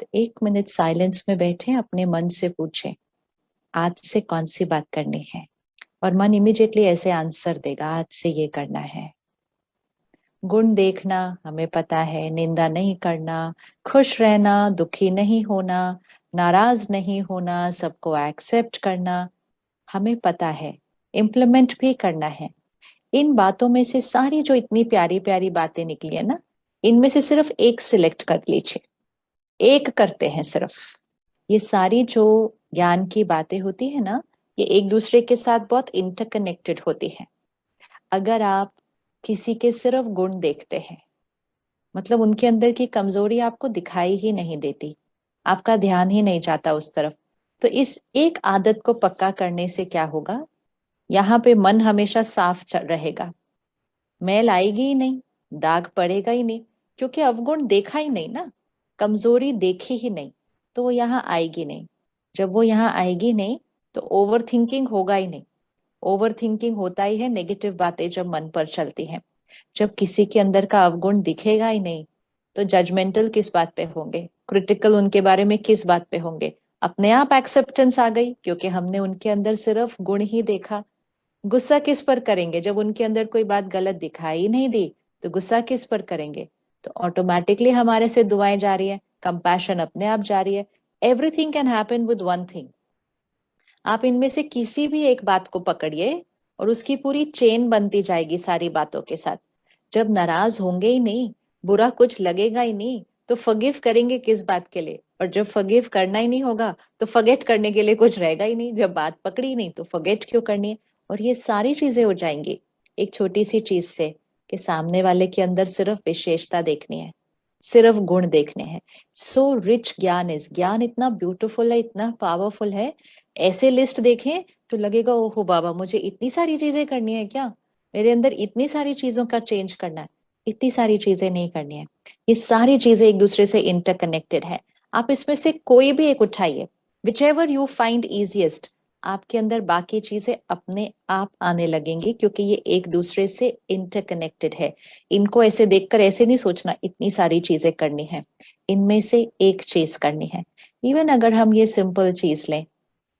तो 1 minute silence में बैठे अपने मन से पूछें आज से कौन सी बात करनी है, और मन इमिडिएटली ऐसे आंसर देगा आज से ये करना है। गुण देखना हमें पता है, निंदा नहीं करना, खुश रहना, दुखी नहीं होना, नाराज नहीं होना, सबको एक्सेप्ट करना हमें पता है, इम्प्लीमेंट भी करना है। इन बातों में से सारी जो इतनी प्यारी प्यारी बातें निकली है ना, इनमें से सिर्फ एक सिलेक्ट कर लीजिए, एक करते हैं सिर्फ। ये सारी जो ज्ञान की बातें होती है ना, ये एक दूसरे के साथ बहुत इंटरकनेक्टेड होती है। अगर आप किसी के सिर्फ गुण देखते हैं, मतलब उनके अंदर की कमजोरी आपको दिखाई ही नहीं देती, आपका ध्यान ही नहीं जाता उस तरफ, तो इस एक आदत को पक्का करने से क्या होगा, यहाँ पे मन हमेशा साफ रहेगा, मैल आएगी ही नहीं, दाग पड़ेगा ही नहीं, क्योंकि अवगुण देखा ही नहीं ना, कमजोरी देखी ही नहीं, तो वो यहाँ आएगी नहीं। जब वो यहाँ आएगी नहीं तो ओवर थिंकिंग होगा ही नहीं। ओवर थिंकिंग होता ही है नेगेटिव बातें जब मन पर चलती हैं। जब किसी के अंदर का अवगुण दिखेगा ही नहीं तो जजमेंटल किस बात पे होंगे, क्रिटिकल उनके बारे में किस बात पे होंगे। अपने आप एक्सेप्टेंस आ गई क्योंकि हमने उनके अंदर सिर्फ गुण ही देखा। गुस्सा किस पर करेंगे जब उनके अंदर कोई बात गलत दिखाई नहीं दी, तो गुस्सा किस पर करेंगे। तो ऑटोमेटिकली हमारे से दुआएं जा रही है, कंपैशन अपने आप जा रही है। Everything can happen with one thing. आप इनमें से किसी भी एक बात को पकड़िए और उसकी पूरी चेन बनती जाएगी सारी बातों के साथ। जब नाराज होंगे ही नहीं, बुरा कुछ लगेगा ही नहीं, तो फॉरगिव करेंगे किस बात के लिए। और जब फॉरगिव करना ही नहीं होगा तो फॉरगेट करने के लिए कुछ रहेगा ही नहीं। जब बात पकड़ी नहीं तो फॉरगेट क्यों करनी है। और ये सारी चीजें हो जाएंगी एक छोटी सी चीज से, कि सामने वाले के अंदर सिर्फ विशेषता देखनी है, सिर्फ गुण देखने हैं। सो रिच ज्ञान इज, ज्ञान इतना ब्यूटीफुल है, इतना पावरफुल है। ऐसे लिस्ट देखें तो लगेगा ओहो बाबा, मुझे इतनी सारी चीजें करनी है क्या, मेरे अंदर इतनी सारी चीजों का चेंज करना है। इतनी सारी चीजें नहीं करनी है, ये सारी चीजें एक दूसरे से इंटरकनेक्टेड है। आप इसमें से कोई भी एक उठाइए, which ever you find easiest, आपके अंदर बाकी चीजें अपने आप आने लगेंगी, क्योंकि ये एक दूसरे से इंटरकनेक्टेड है। इनको ऐसे देखकर ऐसे नहीं सोचना इतनी सारी चीजें करनी है, इनमें से एक चीज करनी है। इवन अगर हम ये सिंपल चीज लें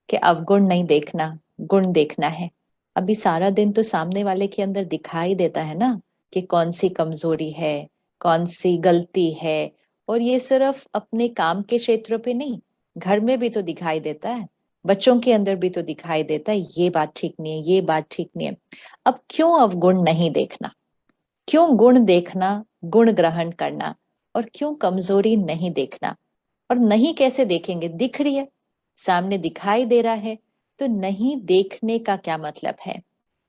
कि अवगुण नहीं देखना, गुण देखना है। अभी सारा दिन तो सामने वाले के अंदर दिखाई देता है ना कि कौन सी कमजोरी है, कौन सी गलती है। और ये सिर्फ अपने काम के क्षेत्र पे नहीं, घर में भी तो दिखाई देता है, बच्चों के अंदर भी तो दिखाई देता है, ये बात ठीक नहीं है, ये बात ठीक नहीं है। अब क्यों अवगुण नहीं देखना, क्यों गुण देखना, गुण ग्रहण करना, और क्यों कमजोरी नहीं देखना। और नहीं कैसे देखेंगे, दिख रही है, सामने दिखाई दे रहा है, तो नहीं देखने का क्या मतलब है।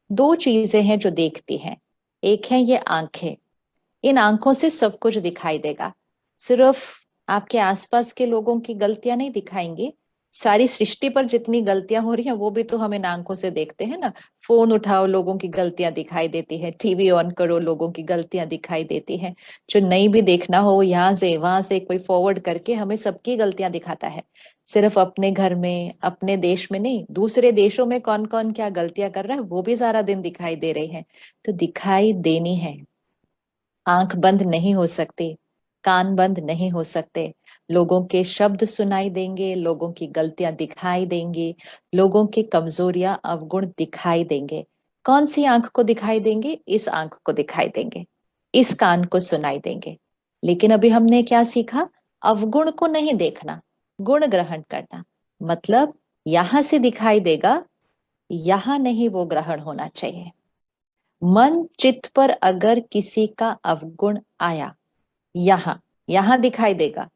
दो चीजें हैं जो देखती हैं, एक है ये आंखें, इन आंखों से सब कुछ दिखाई देगा। सिर्फ आपके आसपास के लोगों की गलतियां नहीं दिखाएंगी, सारी सृष्टि पर जितनी गलतियां हो रही हैं वो भी तो हम इन आंखों से देखते हैं ना। फोन उठाओ, लोगों की गलतियां दिखाई देती है, टीवी ऑन करो, लोगों की गलतियां दिखाई देती है। जो नहीं भी देखना हो, यहाँ से वहां से कोई फॉरवर्ड करके हमें सबकी गलतियां दिखाता है। सिर्फ अपने घर में, अपने देश में नहीं, दूसरे देशों में कौन कौन क्या गलतियां कर रहा है वो भी सारा दिन दिखाई दे रही है। तो दिखाई देनी है, आंख बंद नहीं हो सकती, कान बंद नहीं हो सकते। लोगों के शब्द सुनाई देंगे, लोगों की गलतियां दिखाई देंगी, लोगों की कमजोरियां अवगुण दिखाई देंगे। कौन सी आंख को दिखाई देंगे, इस आंख को दिखाई देंगे, इस कान को सुनाई देंगे। लेकिन अभी हमने क्या सीखा, अवगुण को नहीं देखना, गुण ग्रहण करना। मतलब यहां से दिखाई देगा, यहां नहीं वो ग्रहण होना चाहिए। मन चित्त पर अगर किसी का अवगुण आया, यहाँ यहाँ दिखाई देगा,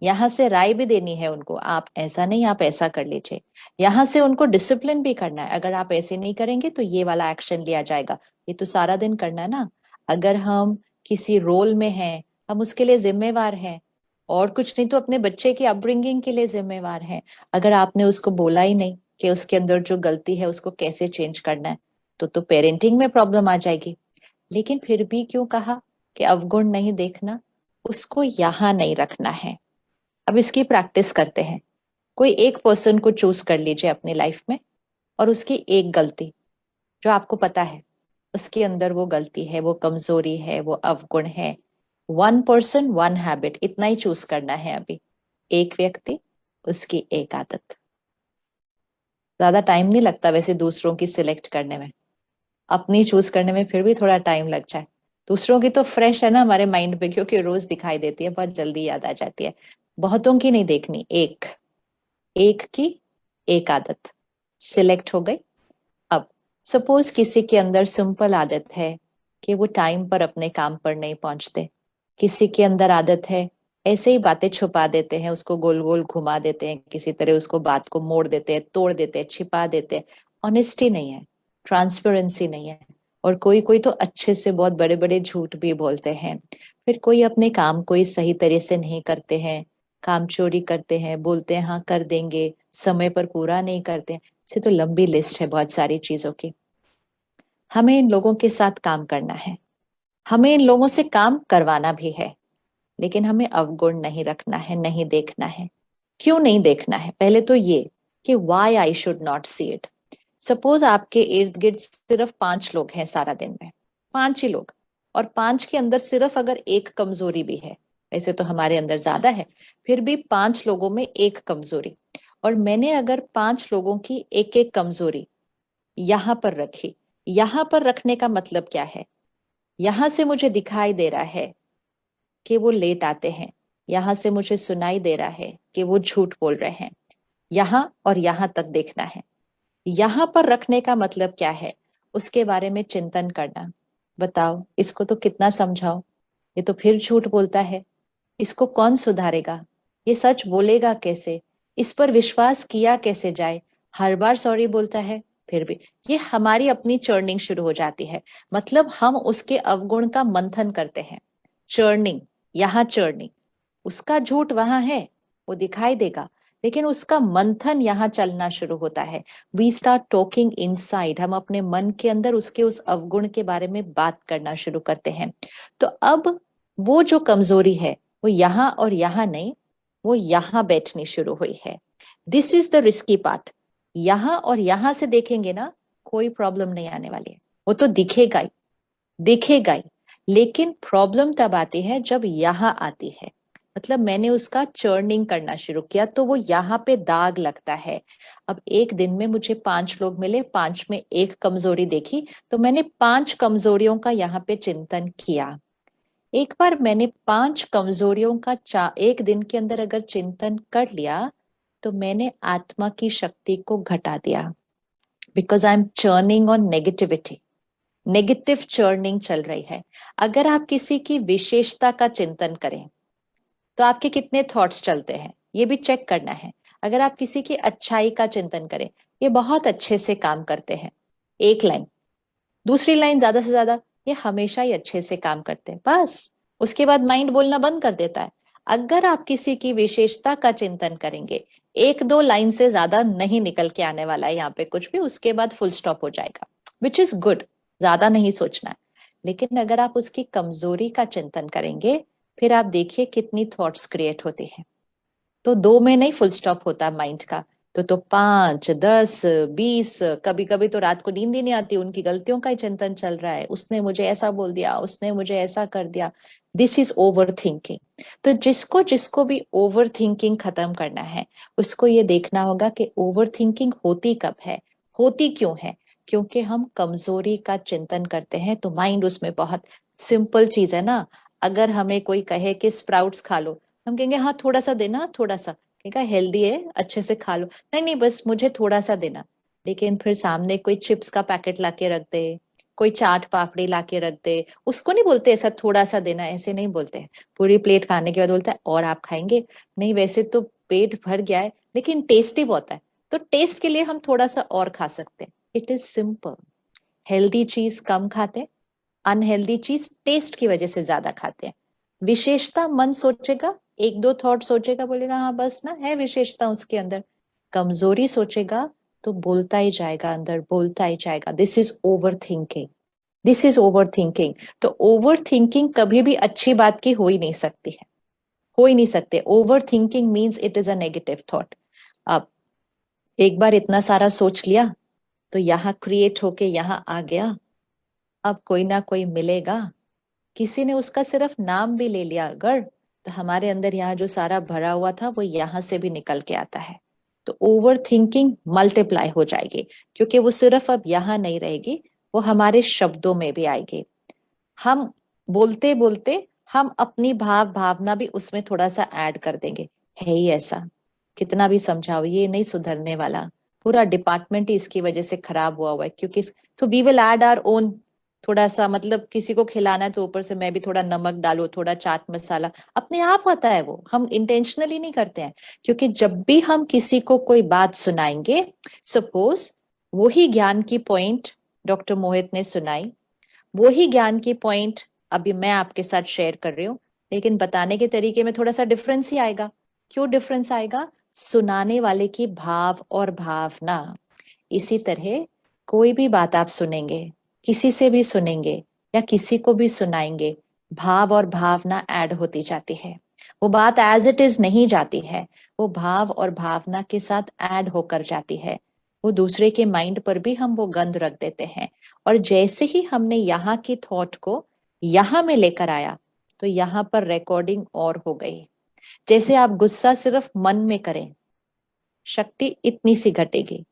यहाँ से राय भी देनी है उनको, आप ऐसा नहीं, आप ऐसा कर लीजिए। यहाँ से उनको डिसिप्लिन भी करना है, अगर आप ऐसे नहीं करेंगे तो ये वाला एक्शन लिया जाएगा। ये तो सारा दिन करना है ना। अगर हम किसी रोल में हैं, हम उसके लिए जिम्मेवार हैं, और कुछ नहीं तो अपने बच्चे की अपब्रिंगिंग के लिए जिम्मेवार हैं। अगर आपने उसको बोला ही नहीं कि उसके अंदर जो गलती है उसको कैसे चेंज करना है, तो पेरेंटिंग में प्रॉब्लम आ जाएगी। लेकिन फिर भी क्यों कहा कि अवगुण नहीं देखना, उसको यहां नहीं रखना है। अब इसकी प्रैक्टिस करते हैं। कोई एक पर्सन को चूज कर लीजिए अपनी लाइफ में, और उसकी एक गलती जो आपको पता है उसके अंदर वो गलती है, वो कमजोरी है, वो अवगुण है। वन पर्सन वन हैबिट, इतना ही चूज करना है अभी। एक व्यक्ति, उसकी एक आदत। ज्यादा टाइम नहीं लगता वैसे दूसरों की सिलेक्ट करने में, अपनी चूज करने में फिर भी थोड़ा टाइम लग जाए। दूसरों की तो फ्रेश है ना हमारे माइंड पे, क्योंकि रोज दिखाई देती है, बहुत जल्दी याद आ जाती है। बहुतों की नहीं देखनी, एक एक की एक आदत सिलेक्ट हो गई। अब सपोज किसी के अंदर सिंपल आदत है कि वो टाइम पर अपने काम पर नहीं पहुंचते, किसी के अंदर आदत है ऐसे ही बातें छुपा देते हैं, उसको गोल गोल घुमा देते हैं, किसी तरह उसको बात को मोड़ देते हैं, तोड़ देते हैं, छिपा देते हैं। ऑनेस्टी नहीं है, ट्रांसपेरेंसी नहीं है। और कोई कोई तो अच्छे से बहुत बड़े बड़े झूठ भी बोलते हैं। फिर कोई अपने काम को ही सही तरह से नहीं करते हैं, काम चोरी करते हैं, बोलते हैं हाँ कर देंगे, समय पर पूरा नहीं करते हैं। से तो लंबी लिस्ट है बहुत सारी चीजों की। हमें इन लोगों के साथ काम करना है, हमें इन लोगों से काम करवाना भी है, लेकिन हमें अवगुण नहीं रखना है, नहीं देखना है। क्यों नहीं देखना है? पहले तो ये कि why I should not see it. Suppose आपके इर्द गिर्द सिर्फ 5 लोग हैं सारा दिन में, 5 ही लोग, और 5 के अंदर सिर्फ अगर एक कमजोरी भी है, वैसे तो हमारे अंदर ज्यादा है, फिर भी 5 लोगों में एक कमजोरी, और मैंने अगर 5 लोगों की एक एक कमजोरी यहां पर रखी, यहां पर रखने का मतलब क्या है? यहां से मुझे दिखाई दे रहा है कि वो लेट आते हैं, यहां से मुझे सुनाई दे रहा है कि वो झूठ बोल रहे हैं, यहां और यहां तक देखना है। यहां पर रखने का मतलब क्या है? उसके बारे में चिंतन करना। बताओ इसको तो कितना समझाओ, ये तो फिर झूठ बोलता है, इसको कौन सुधारेगा, ये सच बोलेगा कैसे, इस पर विश्वास किया कैसे जाए, हर बार सॉरी बोलता है फिर भी। ये हमारी अपनी चर्निंग शुरू हो जाती है। मतलब हम उसके अवगुण का मंथन करते हैं। चर्निंग, यहाँ चर्निंग, उसका झूठ वहां है, वो दिखाई देगा, लेकिन उसका मंथन यहाँ चलना शुरू होता है। वी स्टार्ट टॉकिंग इनसाइड, हम अपने मन के अंदर उसके उस अवगुण के बारे में बात करना शुरू करते हैं। तो अब वो जो कमजोरी है वो यहाँ और यहाँ नहीं, वो यहाँ बैठनी शुरू हुई है। This is the risky part. यहाँ और यहाँ से देखेंगे ना, कोई प्रॉब्लम नहीं आने वाली है, वो तो दिखेगा ही, दिखेगा ही। लेकिन प्रॉब्लम तब आती है जब यहाँ आती है, मतलब मैंने उसका चर्निंग करना शुरू किया तो वो यहाँ पे दाग लगता है। अब एक दिन में मुझे 5 लोग मिले, 5 में एक कमजोरी देखी, तो मैंने 5 कमजोरियों का यहाँ पे चिंतन किया। एक बार मैंने 5 कमजोरियों का एक दिन के अंदर अगर चिंतन कर लिया, तो मैंने आत्मा की शक्ति को घटा दिया। Because I am churning on negativity, negative churning चल रही है। अगर आप किसी की विशेषता का चिंतन करें तो आपके कितने थॉट्स चलते हैं, ये भी चेक करना है। अगर आप किसी की अच्छाई का चिंतन करें, ये बहुत अच्छे से काम करते हैं, एक लाइन, दूसरी लाइन ज्यादा से ज्यादा, ये हमेशा ही अच्छे से काम करते हैं, बस उसके बाद माइंड बोलना बंद कर देता है। अगर आप किसी की विशेषता का चिंतन करेंगे, एक दो लाइन से ज्यादा नहीं निकल के आने वाला है यहाँ पे कुछ भी, उसके बाद फुल स्टॉप हो जाएगा, विच इज गुड, ज्यादा नहीं सोचना है। लेकिन अगर आप उसकी कमजोरी का चिंतन करेंगे, फिर आप देखिए कितनी थॉट्स क्रिएट होती हैं। तो दो में नहीं फुल स्टॉप होता माइंड का, तो 5, 10, 20, कभी कभी तो रात को नींद ही नहीं आती, उनकी गलतियों का ही चिंतन चल रहा है, उसने मुझे ऐसा बोल दिया, उसने मुझे ऐसा कर दिया। This is over thinking. तो जिसको जिसको भी ओवर थिंकिंग खत्म करना है, उसको ये देखना होगा कि ओवर थिंकिंग होती कब है, होती क्यों है। क्योंकि हम कमजोरी का चिंतन करते हैं, तो माइंड उसमें बहुत सिंपल चीज है ना। अगर हमें कोई कहे कि स्प्राउट्स खा लो, हम कहेंगे हाँ थोड़ा सा देना, थोड़ा सा, कहेगा हेल्दी है अच्छे से खा लो, नहीं नहीं बस मुझे थोड़ा सा देना। लेकिन फिर सामने कोई चिप्स का पैकेट लाके रख दे, कोई चाट पापड़ी लाके रख दे, उसको नहीं बोलते ऐसा थोड़ा सा देना, ऐसे नहीं बोलते हैं। पूरी प्लेट खाने के बाद बोलता है और आप खाएंगे? नहीं वैसे तो पेट भर गया है, लेकिन टेस्टी बहुत है, तो टेस्ट के लिए हम थोड़ा सा और खा सकते हैं। It is simple. हेल्दी चीज कम खाते, अनहेल्दी चीज टेस्ट की वजह से ज्यादा खाते हैं। विशेषता मन सोचेगा, एक दो थॉट सोचेगा, बोलेगा हाँ बस ना है विशेषता उसके अंदर। कमजोरी सोचेगा तो बोलता ही जाएगा अंदर, बोलता ही जाएगा। This is over thinking, this is over thinking. तो ओवर थिंकिंग कभी भी अच्छी बात की हो ही नहीं सकती है, हो ही नहीं सकते। Over thinking means it is a negative thought. अब एक बार इतना सारा सोच लिया, तो यहाँ क्रिएट होके यहाँ आ गया। अब कोई ना कोई मिलेगा, किसी ने उसका सिर्फ नाम भी ले लिया अगर, तो हमारे अंदर यहाँ जो सारा भरा हुआ था वो यहाँ से भी निकल के आता है। तो ओवर थिंकिंग मल्टीप्लाई हो जाएगी, क्योंकि वो सिर्फ अब यहाँ नहीं रहेगी, वो हमारे शब्दों में भी आएगी। हम बोलते बोलते हम अपनी भावना भी उसमें थोड़ा सा ऐड कर देंगे। है ही ऐसा, कितना भी समझाओ ये नहीं सुधरने वाला, पूरा डिपार्टमेंट ही इसकी वजह से खराब हुआ है, क्योंकि तो we will add our own. थोड़ा सा मतलब किसी को खिलाना है तो ऊपर से मैं भी थोड़ा नमक डालू, थोड़ा चाट मसाला, अपने आप होता है वो, हम इंटेंशनली नहीं करते हैं। क्योंकि जब भी हम किसी को कोई बात सुनाएंगे, सपोज वही ज्ञान की पॉइंट डॉक्टर मोहित ने सुनाई, वो ही ज्ञान की पॉइंट अभी मैं आपके साथ शेयर कर रही हूँ, लेकिन बताने के तरीके में थोड़ा सा डिफरेंस ही आएगा। क्यों डिफरेंस आएगा? सुनाने वाले की भाव और भावना। इसी तरह कोई भी बात आप सुनेंगे, किसी से भी सुनेंगे या किसी को भी सुनाएंगे, भाव और भावना ऐड होती जाती है। वो बात एज इट इज नहीं जाती है, वो भाव और भावना के साथ ऐड होकर जाती है। वो दूसरे के माइंड पर भी हम वो गंध रख देते हैं। और जैसे ही हमने यहाँ की थॉट को यहाँ में लेकर आया, तो यहाँ पर रिकॉर्डिंग और हो गई। जैसे आप गुस्सा सिर्फ मन में करें, शक्ति इतनी सी घटेगी।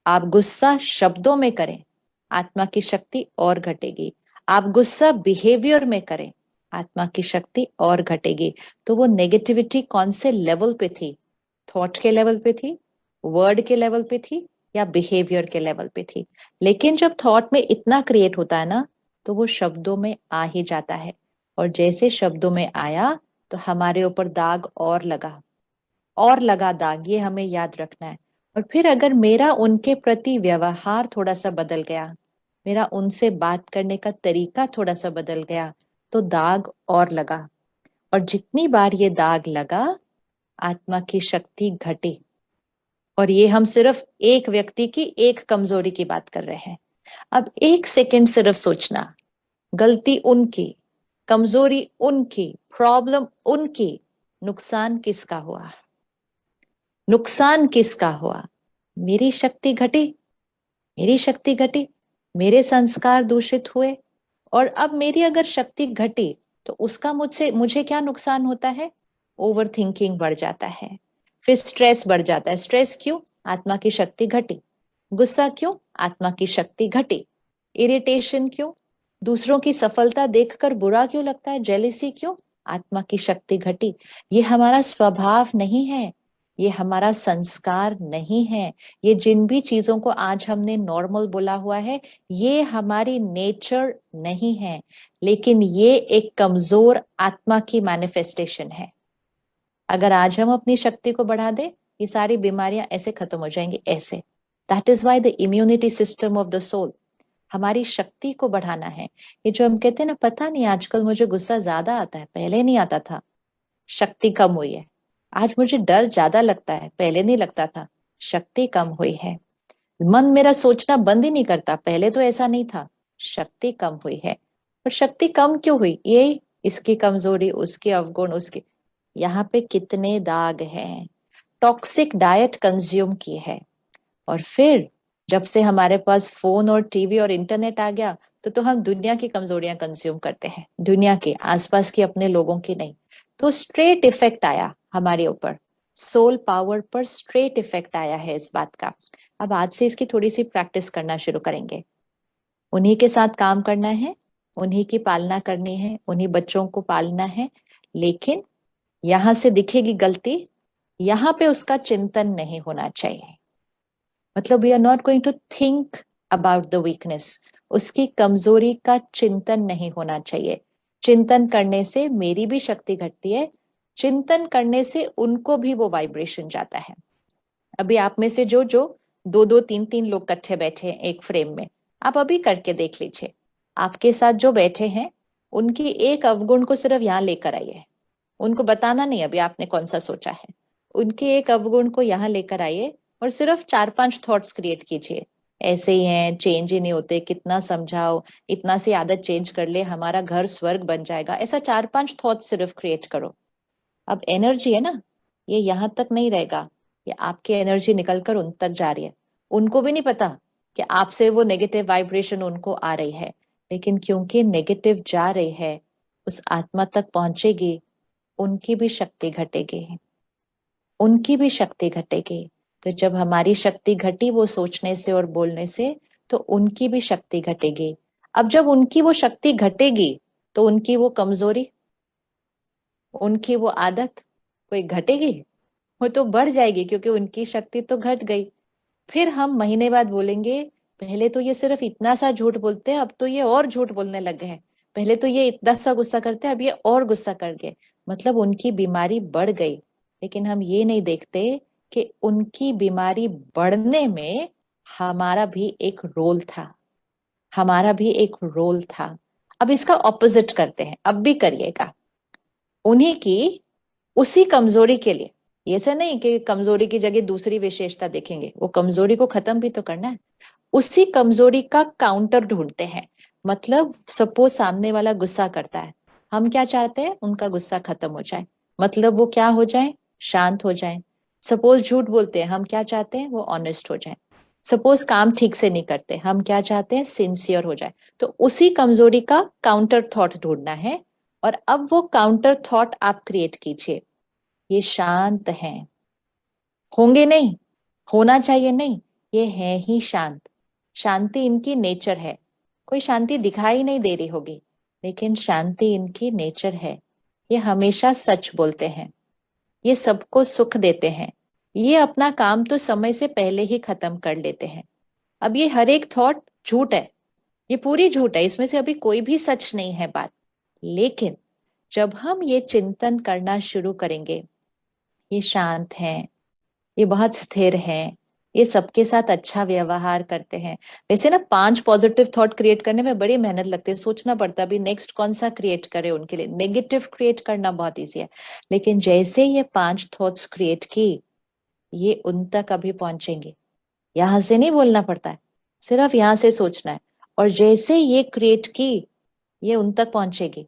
आप गुस्सा शब्दों में करें, आत्मा की शक्ति और घटेगी। आप गुस्सा बिहेवियर में करें, आत्मा की शक्ति और घटेगी। तो वो नेगेटिविटी कौन से लेवल पे थी? थॉट के लेवल पे थी, वर्ड के लेवल पे थी, या बिहेवियर के लेवल पे थी? लेकिन जब थॉट में इतना क्रिएट होता है ना, तो वो शब्दों में आ ही जाता है। और जैसे शब्दों में आया, तो हमारे ऊपर दाग और लगा दाग, ये हमें याद रखना है। और फिर अगर मेरा उनके प्रति व्यवहार थोड़ा सा बदल गया, मेरा उनसे बात करने का तरीका थोड़ा सा बदल गया, तो दाग और लगा। और जितनी बार ये दाग लगा, आत्मा की शक्ति घटी। और ये हम सिर्फ एक व्यक्ति की एक कमजोरी की बात कर रहे हैं। अब एक सेकंड सिर्फ सोचना, गलती उनकी, कमजोरी उनकी, प्रॉब्लम उनकी, नुकसान किसका हुआ? नुकसान किसका हुआ? मेरी शक्ति घटी, मेरी शक्ति घटी, मेरे संस्कार दूषित हुए। और अब मेरी अगर शक्ति घटी, तो उसका मुझसे मुझे क्या नुकसान होता है? ओवर थिंकिंग बढ़ जाता है, फिर स्ट्रेस बढ़ जाता है। स्ट्रेस क्यों? आत्मा की शक्ति घटी। गुस्सा क्यों? आत्मा की शक्ति घटी। इरिटेशन क्यों? दूसरों की सफलता देखकर बुरा क्यों लगता है? जेलिसी क्यों? आत्मा की शक्ति घटी। ये हमारा स्वभाव नहीं है, ये हमारा संस्कार नहीं है। ये जिन भी चीजों को आज हमने नॉर्मल बोला हुआ है, ये हमारी नेचर नहीं है, लेकिन ये एक कमजोर आत्मा की मैनिफेस्टेशन है। अगर आज हम अपनी शक्ति को बढ़ा दे, ये सारी बीमारियां ऐसे खत्म हो जाएंगी, ऐसे। That is why the immunity system of the soul, हमारी शक्ति को बढ़ाना है। ये जो हम कहते हैं ना, पता नहीं आजकल मुझे गुस्सा ज्यादा आता है, पहले नहीं आता था, शक्ति कम हुई है। आज मुझे डर ज्यादा लगता है, पहले नहीं लगता था, शक्ति कम हुई है। मन मेरा सोचना बंद ही नहीं करता, पहले तो ऐसा नहीं था, शक्ति कम हुई है। और शक्ति कम क्यों हुई? ये इसकी कमजोरी, उसके अवगुण, उसके, यहाँ पे कितने दाग हैं। टॉक्सिक डाइट कंज्यूम की है। और फिर जब से हमारे पास फोन और टीवी और इंटरनेट आ गया, तो हम दुनिया की कमजोरियां कंज्यूम करते हैं, दुनिया के आसपास की, अपने लोगों की नहीं। तो स्ट्रेट इफेक्ट आया हमारे ऊपर, सोल पावर पर स्ट्रेट इफेक्ट आया है इस बात का। अब आज से इसकी थोड़ी सी प्रैक्टिस करना शुरू करेंगे। उन्हीं के साथ काम करना है, उन्हीं की पालना करनी है, उन्हीं बच्चों को पालना है। लेकिन यहां से दिखेगी गलती, यहाँ पे उसका चिंतन नहीं होना चाहिए। मतलब we are not going to think about the weakness, उसकी कमजोरी का चिंतन नहीं होना चाहिए। चिंतन करने से मेरी भी शक्ति घटती है, चिंतन करने से उनको भी वो वाइब्रेशन जाता है। अभी आप में से जो जो दो दो तीन तीन लोग इकट्ठे बैठे हैं एक फ्रेम में, आप अभी करके देख लीजिए। आपके साथ जो बैठे हैं, उनकी एक अवगुण को सिर्फ यहाँ लेकर आइए। उनको बताना नहीं अभी आपने कौन सा सोचा है, उनके एक अवगुण को यहाँ लेकर आइए और सिर्फ 4-5 थॉट्स क्रिएट कीजिए। ऐसे ही हैं, चेंज ही नहीं होते, कितना समझाओ, इतना सी आदत चेंज कर ले, हमारा घर स्वर्ग बन जाएगा, ऐसा 4-5 थॉट्स सिर्फ क्रिएट करो। अब एनर्जी है ना, ये यहाँ तक नहीं रहेगा, ये आपकी एनर्जी निकल कर उन तक जा रही है। उनको भी नहीं पता कि आपसे वो नेगेटिव वाइब्रेशन उनको आ रही है, लेकिन क्योंकि नेगेटिव जा रही है, उस आत्मा तक पहुंचेगी, उनकी भी शक्ति घटेगी, उनकी भी शक्ति घटेगी। तो जब हमारी शक्ति घटी वो सोचने से और बोलने से, तो उनकी भी शक्ति घटेगी। अब जब उनकी वो शक्ति घटेगी तो उनकी वो कमजोरी, उनकी वो आदत कोई घटेगी? वो तो बढ़ जाएगी, क्योंकि उनकी शक्ति तो घट गई। फिर हम महीने बाद बोलेंगे पहले तो ये सिर्फ इतना सा झूठ बोलते हैं, अब तो ये और झूठ बोलने लग गए हैं। पहले तो ये इतना सा गुस्सा करते हैं, अब ये और गुस्सा कर गए। मतलब उनकी बीमारी बढ़ गई। लेकिन हम ये नहीं देखते कि उनकी बीमारी बढ़ने में हमारा भी एक रोल था, हमारा भी एक रोल था। अब इसका ऑपोजिट करते हैं, अब भी करिएगा। उन्हीं की उसी कमजोरी के लिए, ये से नहीं कि कमजोरी की जगह दूसरी विशेषता देखेंगे, वो कमजोरी को खत्म भी तो करना है। उसी कमजोरी का काउंटर ढूंढते हैं। मतलब सपोज सामने वाला गुस्सा करता है, हम क्या चाहते हैं? उनका गुस्सा खत्म हो जाए, मतलब वो क्या हो जाए? शांत हो जाए। सपोज झूठ बोलते हैं, हम क्या चाहते हैं? वो ऑनेस्ट हो जाए। सपोज काम ठीक से नहीं करते, हम क्या चाहते हैं? सिंसियर हो जाए। तो उसी कमजोरी का काउंटर थॉट ढूंढना है। और अब वो काउंटर थॉट आप क्रिएट कीजिए। ये शांत हैं, होंगे नहीं, होना चाहिए नहीं, ये है ही शांत। शांति इनकी नेचर है। कोई शांति दिखाई नहीं दे रही होगी, लेकिन शांति इनकी नेचर है। ये हमेशा सच बोलते हैं, ये सबको सुख देते हैं, ये अपना काम तो समय से पहले ही खत्म कर लेते हैं। अब ये हर एक थॉट झूठ है, ये पूरी झूठ है, इसमें से अभी कोई भी सच नहीं है बात। लेकिन जब हम ये चिंतन करना शुरू करेंगे, ये शांत हैं, ये बहुत स्थिर हैं, ये सबके साथ अच्छा व्यवहार करते हैं। वैसे ना 5 पॉजिटिव थॉट क्रिएट करने में बड़ी मेहनत लगती है, सोचना पड़ता है अभी नेक्स्ट कौन सा क्रिएट करे उनके लिए। नेगेटिव क्रिएट करना बहुत ईजी है, लेकिन जैसे ये 5 थॉट्स क्रिएट की, ये उन तक अभी पहुंचेंगे। यहां से नहीं बोलना पड़ता है, सिर्फ यहां से सोचना है। और जैसे ये क्रिएट की, ये उन तक पहुंचेगी।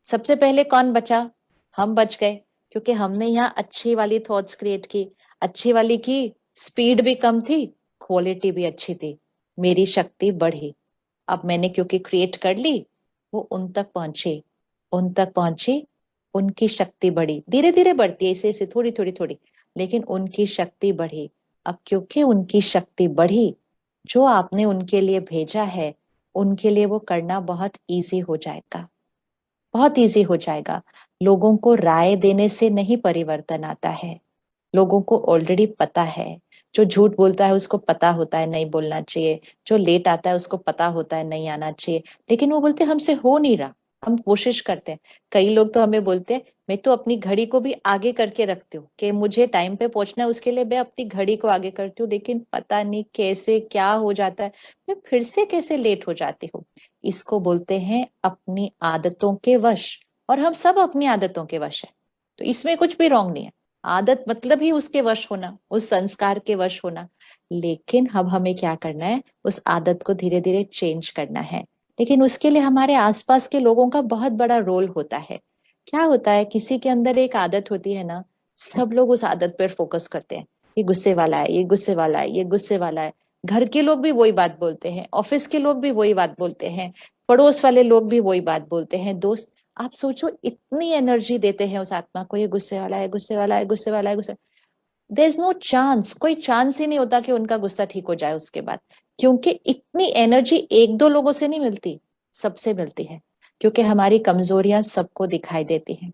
सबसे पहले कौन बचा? हम बच गए, क्योंकि हमने यहाँ अच्छी वाली थॉट्स क्रिएट की। अच्छी वाली की, स्पीड भी कम थी, क्वालिटी भी अच्छी थी, मेरी शक्ति बढ़ी। अब मैंने क्योंकि क्रिएट कर ली, वो उन तक पहुंची, उन तक पहुंची, उनकी शक्ति बढ़ी। धीरे धीरे बढ़ती है, इसे इसे थोड़ी थोड़ी थोड़ी, लेकिन उनकी शक्ति बढ़ी। अब क्योंकि उनकी शक्ति बढ़ी, जो आपने उनके लिए भेजा है, उनके लिए वो करना बहुत इजी हो जाएगा, बहुत इजी हो जाएगा। लोगों को राय देने से नहीं परिवर्तन आता है, लोगों को ऑलरेडी पता है। जो झूठ बोलता है उसको पता होता है नहीं बोलना चाहिए, जो लेट आता है उसको पता होता है नहीं आना चाहिए, लेकिन वो बोलते हमसे हो नहीं रहा। हम कोशिश करते हैं। कई लोग तो हमें बोलते हैं मैं तो अपनी घड़ी को भी आगे करके रखती हूँ कि मुझे टाइम पे पहुंचना है, उसके लिए मैं अपनी घड़ी को आगे करती हूँ, लेकिन पता नहीं कैसे क्या हो जाता है, मैं फिर से कैसे लेट हो जाती हूँ। इसको बोलते हैं अपनी आदतों के वश। और हम सब अपनी आदतों के वश है, तो इसमें कुछ भी रॉन्ग नहीं है। आदत मतलब ही उसके वश होना, उस संस्कार के वश होना। लेकिन अब हमें क्या करना है? उस आदत को धीरे धीरे चेंज करना है। लेकिन उसके लिए हमारे आसपास के लोगों का बहुत बड़ा रोल होता है। क्या होता है, किसी के अंदर एक आदत होती है ना, सब लोग उस आदत पर फोकस करते हैं। ये गुस्से वाला है, ये गुस्से वाला है, ये गुस्से वाला है। घर के लोग भी वही बात बोलते हैं, ऑफिस के लोग भी वही बात बोलते हैं, पड़ोस वाले लोग भी वही बात बोलते हैं, दोस्त। आप सोचो इतनी एनर्जी देते हैं उस आत्मा को, ये गुस्से वाला है, गुस्से वाला है, गुस्से वाला है, गुस्से। देयर इज नो चांस, कोई चांस ही नहीं होता कि उनका गुस्सा ठीक हो जाए उसके बाद। क्योंकि इतनी एनर्जी एक दो लोगों से नहीं मिलती, सबसे मिलती है। क्योंकि हमारी कमजोरियां सबको दिखाई देती हैं।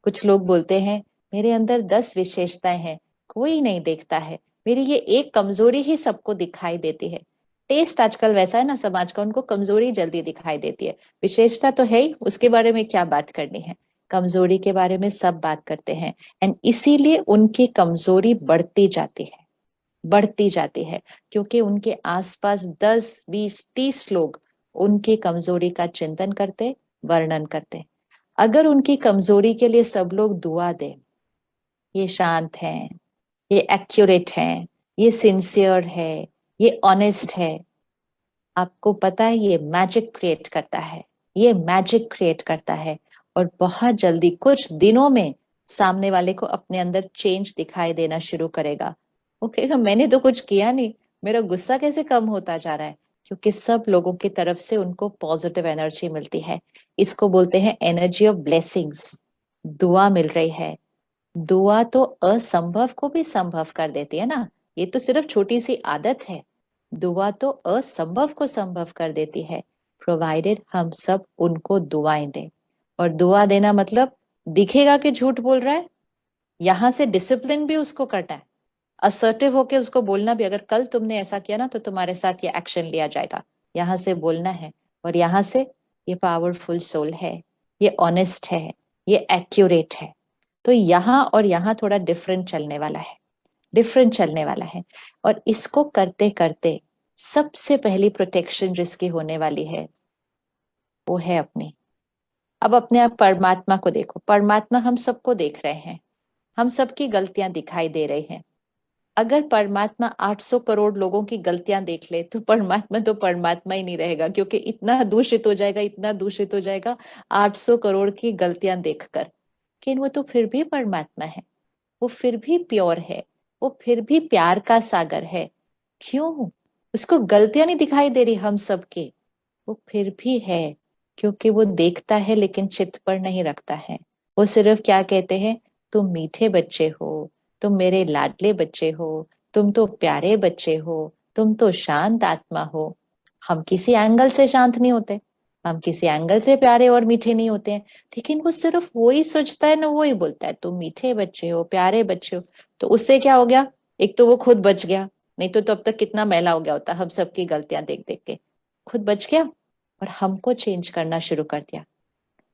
कुछ लोग बोलते हैं मेरे अंदर 10 विशेषताएं हैं, कोई नहीं देखता है, मेरी ये एक कमजोरी ही सबको दिखाई देती है। टेस्ट आजकल वैसा है ना समाज का, उनको कमजोरी जल्दी दिखाई देती है, विशेषता तो है ही, उसके बारे में क्या बात करनी है। कमजोरी के बारे में सब बात करते हैं। एंड इसीलिए उनकी कमजोरी बढ़ती जाती है, बढ़ती जाती है। क्योंकि उनके आसपास 10 20 30 लोग उनकी कमजोरी का चिंतन करते, वर्णन करते। अगर उनकी कमजोरी के लिए सब लोग दुआ दें, ये शांत है, ये एक्यूरेट है, ये सिंसियर है, ये ऑनेस्ट है, आपको पता है ये मैजिक क्रिएट करता है, ये मैजिक क्रिएट करता है। और बहुत जल्दी कुछ दिनों में सामने वाले को अपने अंदर चेंज दिखाई देना शुरू करेगा। वो कहेगा मैंने तो कुछ किया नहीं, मेरा गुस्सा कैसे कम होता जा रहा है? क्योंकि सब लोगों की तरफ से उनको पॉजिटिव एनर्जी मिलती है। इसको बोलते हैं एनर्जी ऑफ ब्लेसिंग्स। दुआ मिल रही है। दुआ तो असंभव को भी संभव कर देती है ना। ये तो सिर्फ छोटी सी आदत है। दुआ तो असंभव को संभव कर देती है, प्रोवाइडेड हम सब उनको दुआएं दें। और दुआ देना मतलब दिखेगा कि झूठ बोल रहा है, यहां से डिसिप्लिन भी उसको करना है, असर्टिव होके उसको बोलना भी, अगर कल तुमने ऐसा किया ना तो तुम्हारे साथ ये एक्शन लिया जाएगा, यहां से बोलना है। और यहां से ये पावरफुल सोल है, ये ऑनेस्ट है, ये एक्यूरेट है। तो यहाँ और यहाँ थोड़ा डिफरेंट चलने वाला है, डिफरेंट चलने वाला है। और इसको करते करते सबसे पहली प्रोटेक्शन जिसकी होने वाली है वो है अपनी। अब अपने आप परमात्मा को देखो, परमात्मा हम सबको देख रहे हैं, हम सबकी गलतियां दिखाई दे रही हैं। अगर परमात्मा 800 करोड़ लोगों की गलतियां देख ले तो परमात्मा ही नहीं रहेगा, क्योंकि इतना दूषित हो जाएगा, इतना दूषित हो जाएगा 800 करोड़ की गलतियां देखकर। लेकिन वो तो फिर भी परमात्मा है, वो फिर भी प्योर है, वो फिर भी प्यार का सागर है। क्यों? उसको गलतियां नहीं दिखाई दे रही हम सबके, वो फिर भी है, क्योंकि वो देखता है लेकिन चित्त पर नहीं रखता है। वो सिर्फ क्या कहते हैं, तुम मीठे बच्चे हो, तुम मेरे लाडले बच्चे हो, तुम तो प्यारे बच्चे हो, तुम तो शांत आत्मा हो। हम किसी एंगल से शांत नहीं होते, हम किसी एंगल से प्यारे और मीठे नहीं होते हैं। लेकिन वो सिर्फ वही सोचता है ना, वही बोलता है तुम मीठे बच्चे हो, प्यारे बच्चे हो। तो उससे क्या हो गया, एक तो वो खुद बच गया, नहीं तो अब तक कितना मैला हो गया होता हम सबकी गलतियां देख देख के। खुद बच गया और हमको चेंज करना शुरू कर दिया,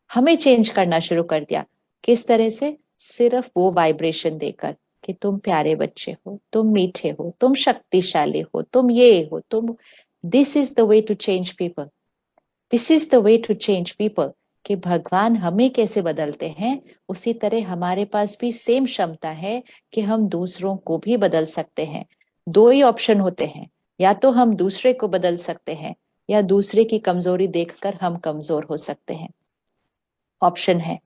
हमें चेंज करना शुरू कर दिया। किस तरह से? सिर्फ वो वाइब्रेशन देकर कि तुम प्यारे बच्चे हो, तुम मीठे हो, तुम शक्तिशाली हो, तुम ये हो, तुम। This is the way to change people, this is the way to change people. कि भगवान हमें कैसे बदलते हैं, उसी तरह हमारे पास भी सेम क्षमता है कि हम दूसरों को भी बदल सकते हैं। दो ही ऑप्शन होते हैं, या तो हम दूसरे को बदल सकते हैं, या दूसरे की कमजोरी देखकर हम कमजोर हो सकते हैं। ऑप्शन है,